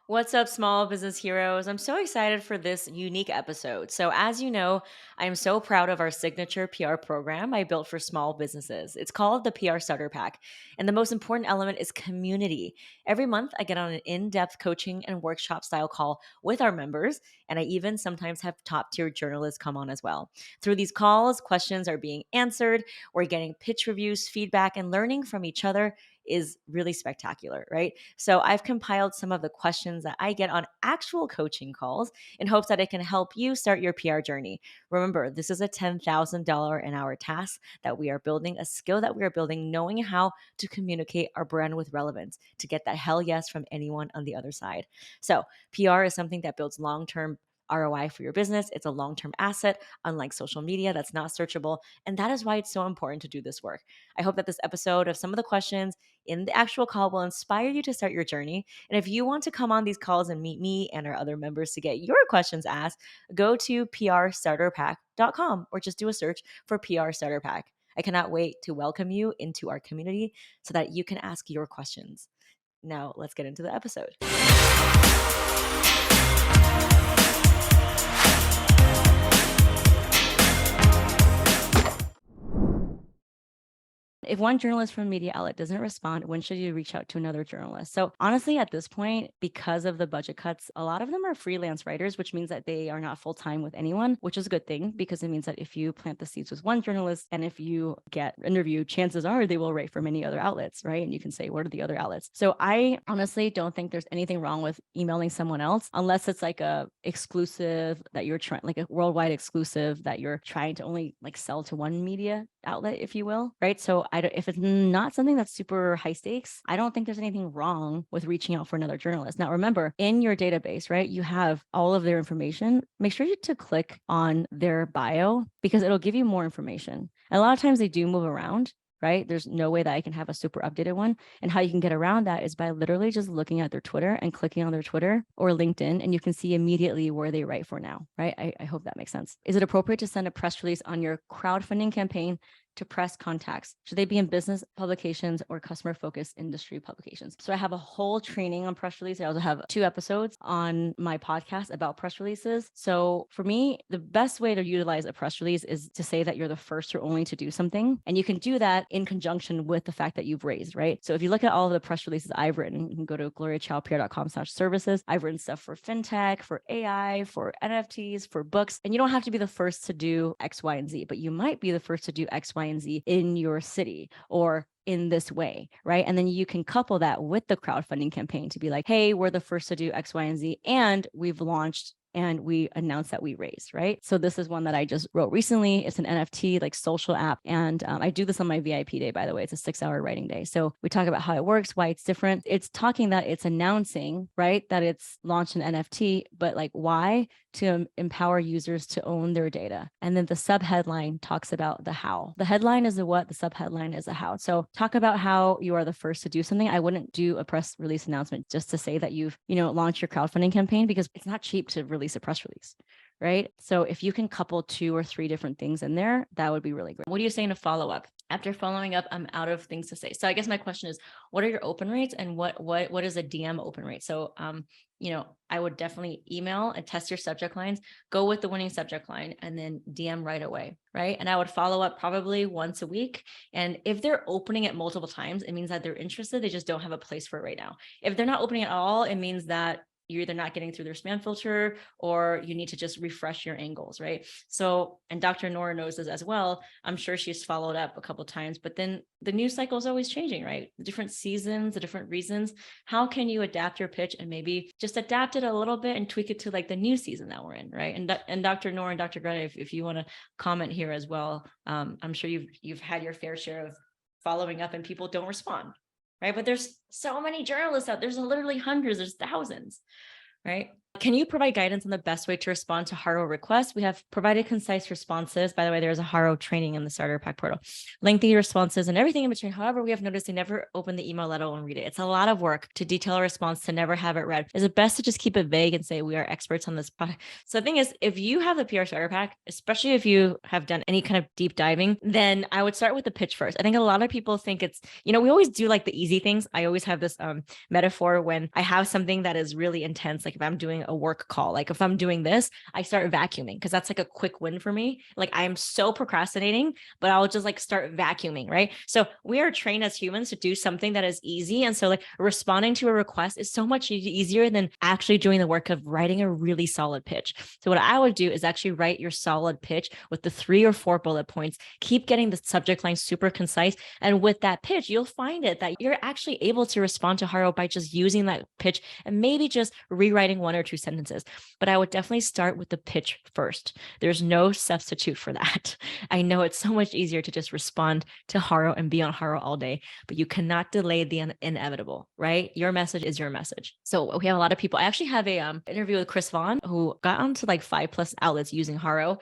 What's up, small business heroes? I'm so excited for this unique episode. So, as you know, I'm so proud of our signature PR program I built for small businesses. It's called the PR Starter Pack. And the most important element is community. Every month, I get on an in depth coaching and workshop style call with our members. And I even sometimes have top tier journalists come on as well. Through these calls, questions are being answered. We're getting pitch reviews, feedback, and learning from each other is really spectacular, right? So I've compiled some of the questions that I get on actual coaching calls in hopes that it can help you start your PR journey. Remember, this is a $10,000 an hour task that we are building, a skill that we are building, knowing how to communicate our brand with relevance to get that hell yes from anyone on the other side. So PR is something that builds long-term ROI for your business. It's a long term asset, unlike social media that's not searchable. And that is why it's so important to do this work. I hope that this episode of some of the questions in the actual call will inspire you to start your journey. And if you want to come on these calls and meet me and our other members to get your questions asked, go to prstarterpack.com or just do a search for PR Starter Pack. I cannot wait to welcome you into our community so that you can ask your questions. Now, let's get into the episode. If one journalist from a media outlet doesn't respond, when should you reach out to another journalist? So honestly, at this point, because of the budget cuts, a lot of them are freelance writers, which means that they are not full time with anyone, which is a good thing because it means that if you plant the seeds with one journalist and if you get interviewed, chances are they will write for many other outlets, right? And you can say, what are the other outlets? So I honestly don't think there's anything wrong with emailing someone else unless it's like a exclusive that you're trying, like a worldwide exclusive that you're trying to only like sell to one media outlet, if you will, right? So if it's not something that's super high stakes, I don't think there's anything wrong with reaching out for another journalist. Now, remember, in your database, right, you have all of their information. Make sure to click on their bio because it'll give you more information. And a lot of times they do move around. Right? There's no way that I can have a super updated one. And how you can get around that is by literally just looking at their Twitter and clicking on their Twitter or LinkedIn, and you can see immediately where they write for now, right? I hope that makes sense. Is it appropriate to send a press release on your crowdfunding campaign to press contacts? Should they be in business publications or customer focused industry publications? So I have a whole training on press release. I also have 2 episodes on my podcast about press releases. So for me, the best way to utilize a press release is to say that you're the first or only to do something. And you can do that in conjunction with the fact that you've raised, right? So if you look at all of the press releases I've written, you can go to gloriachoupr.com/services. I've written stuff for fintech, for AI, for NFTs, for books. And you don't have to be the first to do X, Y, and Z, but you might be the first to do X, Y, and Z in your city or in this way, right? And then you can couple that with the crowdfunding campaign to be like, hey, we're the first to do X, Y, and Z, and we've launched and we announced that we raised, right? So this is one that I just wrote recently. It's an NFT like social app. And I do this on my VIP day, by the way. It's a 6-hour writing day. So we talk about how it works, why it's different. It's talking that it's announcing, right, that it's launched an NFT, but like why? To empower users to own their data. And then the subheadline talks about the how. The headline is the what, the subheadline is the how. So talk about how you are the first to do something. I wouldn't do a press release announcement just to say that you've, launched your crowdfunding campaign because it's not cheap to release a press release, right? So if you can couple 2 or 3 different things in there, that would be really great. What are you saying to follow up? After following up, I'm out of things to say. So I guess my question is, what are your open rates and what is a DM open rate? So I would definitely email and test your subject lines, go with the winning subject line, and then DM right away, right? And I would follow up probably once a week. And if they're opening it multiple times, it means that they're interested. They just don't have a place for it right now. If they're not opening at all, it means that you're either not getting through their spam filter or you need to just refresh your angles, right? So, and Dr. Nora knows this as well. I'm sure she's followed up a couple of times, but then the news cycle is always changing, right? The different seasons, the different reasons. How can you adapt your pitch and maybe just adapt it a little bit and tweak it to like the new season that we're in, right? And Dr. Nora and Dr. Greta, if you want to comment here as well, I'm sure you've had your fair share of following up and people don't respond, right? But there's so many journalists out there's literally hundreds, there's thousands, right? Can you provide guidance on the best way to respond to Haro requests? We have provided concise responses. By the way, there's a Haro training in the starter pack portal. Lengthy responses and everything in between. However, we have noticed they never open the email, let alone read it. It's a lot of work to detail a response, to never have it read. Is it best to just keep it vague and say we are experts on this product? So the thing is, if you have the PR starter pack, especially if you have done any kind of deep diving, then I would start with the pitch first. I think a lot of people think it's, we always do like the easy things. I always have this metaphor when I have something that is really intense, like if I'm doing a work call, like if I'm doing this, I start vacuuming because that's like a quick win for me. Like I'm so procrastinating, but I'll just like start vacuuming, right? So we are trained as humans to do something that is easy. And so like responding to a request is so much easier than actually doing the work of writing a really solid pitch. So what I would do is actually write your solid pitch with the 3 or 4 bullet points, keep getting the subject line super concise. And with that pitch, you'll find it that you're actually able to respond to Haro by just using that pitch and maybe just rewriting 1 or 2 sentences. But I would definitely start with the pitch first. There's no substitute for that. I know it's so much easier to just respond to Haro and be on Haro all day, but you cannot delay the inevitable, right? Your message is your message. So we have a lot of people. I actually have a interview with Chris Vaughn, who got onto like 5+ outlets using Haro.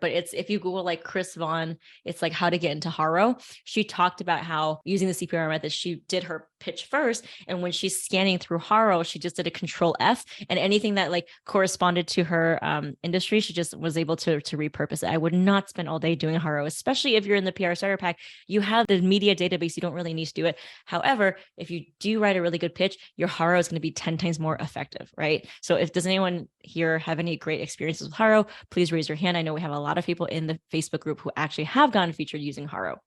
But it's, if you Google like Chris Vaughn, it's like how to get into Haro. She talked about how using the CPR method, she did her pitch first. And when she's scanning through Haro, she just did a Control F, and anything that like corresponded to her industry, she just was able to repurpose it. I would not spend all day doing Haro, especially if you're in the PR starter pack. You have the media database. You don't really need to do it. However, if you do write a really good pitch, your Haro is going to be 10 times more effective, right? So if does anyone here have any great experiences with Haro, please raise your hand. I know we have a lot of people in the Facebook group who actually have gotten featured using Haro.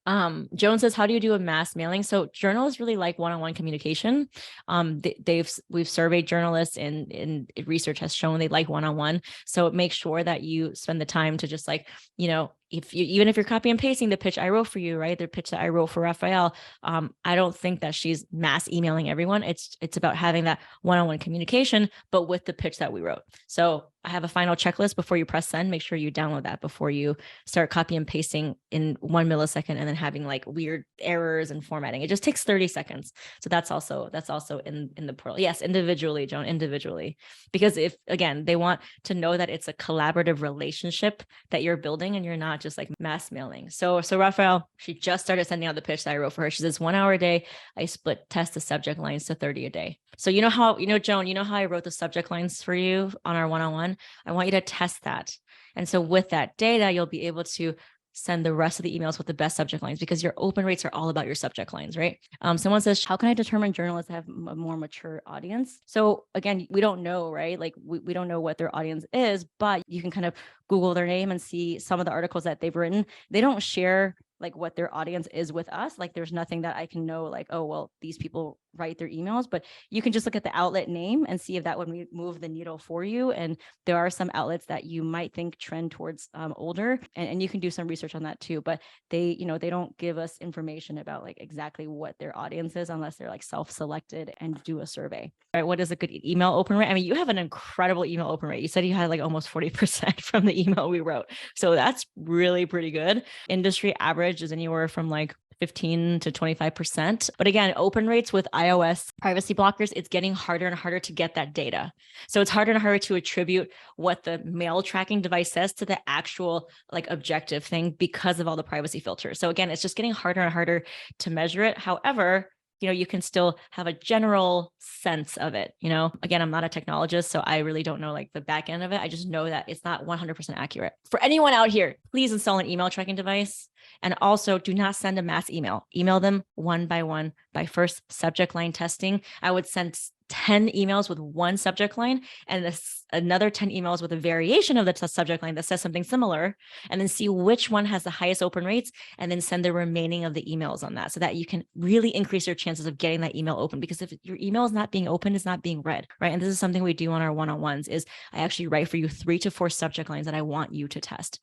Joan says, how do you do a mass mailing? So journalists really like one-on-one communication. We've surveyed journalists, and research has shown they like one-on-one. So make sure that you spend the time to just like, even if you're copy and pasting the pitch I wrote for you, right? The pitch that I wrote for Raphael, I don't think that she's mass emailing everyone. It's about having that one-on-one communication, but with the pitch that we wrote. So I have a final checklist before you press send. Make sure you download that before you start copy and pasting in 1 millisecond and then having like weird errors and formatting. It just takes 30 seconds. So that's also in the portal. Yes, individually, Joan, individually. Because if, again, they want to know that it's a collaborative relationship that you're building and you're not just like mass mailing. So Raphael, she just started sending out the pitch that I wrote for her. She says 1 hour a day. I split test the subject lines to 30 a day. So Joan, how I wrote the subject lines for you on our one-on-one? I want you to test that. And so with that data, you'll be able to send the rest of the emails with the best subject lines, because your open rates are all about your subject lines, right? Someone says, how can I determine journalists have a more mature audience? So again, we don't know, right? Like we don't know what their audience is, but you can kind of Google their name and see some of the articles that they've written. They don't share like what their audience is with us. Like there's nothing that I can know like, oh, well, these people write their emails, but you can just look at the outlet name and see if that would move the needle for you. And there are some outlets that you might think trend towards older, and you can do some research on that too. But they don't give us information about like exactly what their audience is unless they're like self-selected and do a survey. All right, what is a good email open rate? I mean, you have an incredible email open rate. You said you had like almost 40% from the email we wrote. So that's really pretty good. Industry average is anywhere from like 15 to 25%. But again, open rates with iOS privacy blockers, it's getting harder and harder to get that data. So it's harder and harder to attribute what the mail tracking device says to the actual like objective thing because of all the privacy filters. So again, it's just getting harder and harder to measure it. However, you can still have a general sense of it. Again, I'm not a technologist, so I really don't know like the back end of it. I just know that it's not 100% accurate. For anyone out here, please install an email tracking device. And also do not send a mass email. Email them one by one by first subject line testing. I would send 10 emails with one subject line and another 10 emails with a variation of the subject line that says something similar, and then see which one has the highest open rates, and then send the remaining of the emails on that so that you can really increase your chances of getting that email open. Because if your email is not being opened, it's not being read, right? And this is something we do on our one-on-ones is I actually write for you 3 to 4 subject lines that I want you to test.